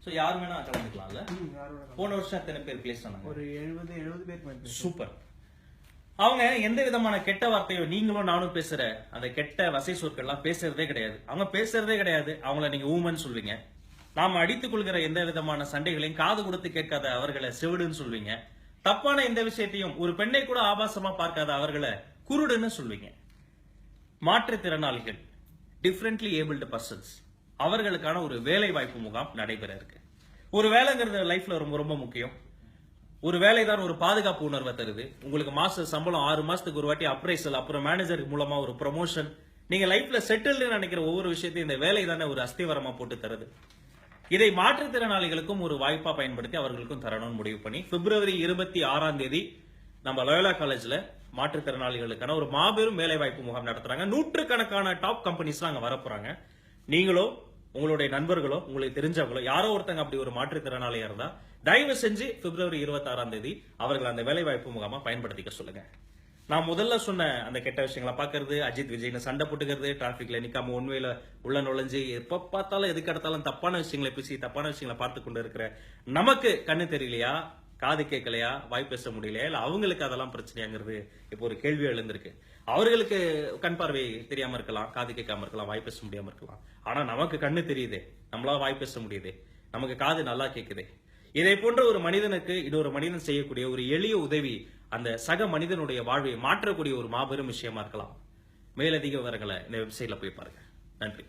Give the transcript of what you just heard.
So யார் வேணா கலந்துக்கலாம்ல. போன வருஷம் எத்தனை பேர் பிளேஸ் ஆனாங்க? ஒரு 70 பேர். சூப்பர். அவங்க எந்த விதமான கெட்ட வார்த்தையோ நீங்களும் நானும் பேசுற அந்த கெட்ட வசை சொற்கள் எல்லாம் பேசுறதே கிடையாது. அவங்க பேசுறதே கிடையாது. அவங்கள நீங்க ஊமன் சொல்வீங்க. நாம அடித்துக் கொள்கிற எந்த விதமான சண்டைகளையும் காது கொடுத்து கேட்காத அவர்களை செவிடுன்னு சொல்வீங்க. தப்பான எந்த விஷயத்தையும் ஒரு பெண்ணை கூட ஆபாசமா பார்க்காத அவர்களை குருடுன்னு சொல்வீங்க. மாற்றுத்திறனாளிகள், டிஃபரெண்ட்லி ஏபிள்டு பர்சன்ஸ், அவர்களுக்கான ஒரு வேலை வாய்ப்பு முகாம் நடைபெற இருக்கு. ஒரு வேலைங்கிறது லைஃப்ல ரொம்ப ரொம்ப முக்கியம். ஒரு வேலை தான் ஒரு பாதுகாப்பு உணர்வை தருது. உங்களுக்கு மாச சம்பளம் 6 மாசத்துக்கு ஒரு வாட்டி அப்ரைசல், அப்புறம் மேனேஜர் மூலமா ஒரு ப்ரமோஷன், நீங்க லைஃப்ல செட்டில்னு நினைக்கிற ஒவ்வொரு விஷயத்தையும் இந்த வேலை தானே ஒரு அஸ்திவாரமா போட்டு தருது. இதை மாற்றுத்திறனாளிகளுக்கும் ஒரு வாய்ப்பா பயன்படுத்தி அவர்களுக்கும் தரணும்னு முடிவு பண்ணி பிப்ரவரி 26 நம்ம லயோலா காலேஜ்ல மாற்றுத்திறனாளிகளுக்கான ஒரு மாபெரும் வேலை வாய்ப்பு முகாம் நடத்துறாங்க. 100கணக்கான டாப் கம்பெனிஸ் அங்க வரப்போறாங்க. நீங்களோ உங்களுடைய நண்பர்களோ உங்களுக்கு தெரிஞ்சவங்களோ யாரோ ஒருத்தங்க அப்படி ஒரு மாற்றுத்திறனாளியா இருந்தா தயவு செஞ்சு பிப்ரவரி 26 அவர்கள் அந்த வேலை வாய்ப்பு முகாமா பயன்படுத்திக்க சொல்லுங்க. நான் முதல்ல சொன்ன அந்த கெட்ட விஷயங்களை பாக்குறது, அஜித் விஜய்னு சண்டை போட்டுக்கிறது, டிராபிக்ல நிக்காம ஒன்வேல உள்ள நுழைஞ்சு எப்ப பார்த்தாலும் எதுக்கு எடுத்தாலும் தப்பான விஷயங்களை பேசி தப்பான விஷயங்களை பார்த்து கொண்டு இருக்கிற நமக்கு கண்ணு தெரியலையா, காது கேட்கலையா, வாய் பேச முடியலையா, இல்ல அவங்களுக்கு அதெல்லாம் பிரச்சனையாங்கிறது இப்போ ஒரு கேள்வி எழுந்திருக்கு. அவர்களுக்கு கண் பார்வை தெரியாம இருக்கலாம், காது கேட்காம இருக்கலாம், வாய் பேச முடியாம இருக்கலாம். ஆனா நமக்கு கண்ணு தெரியுதே, நம்மளால வாய் பேச முடியுதே, நமக்கு காது நல்லா கேக்குதே. இதை போன்ற ஒரு மனிதனுக்கு இது ஒரு மனிதன் செய்யக்கூடிய ஒரு எளிய உதவி அந்த சக மனிதனுடைய வாழ்வை மாற்றக்கூடிய ஒரு மாபெரும் விஷயமா இருக்கலாம். மேலதிக விவரங்களை இந்த வெப்சைட்ல போய் பாருங்க. நன்றி.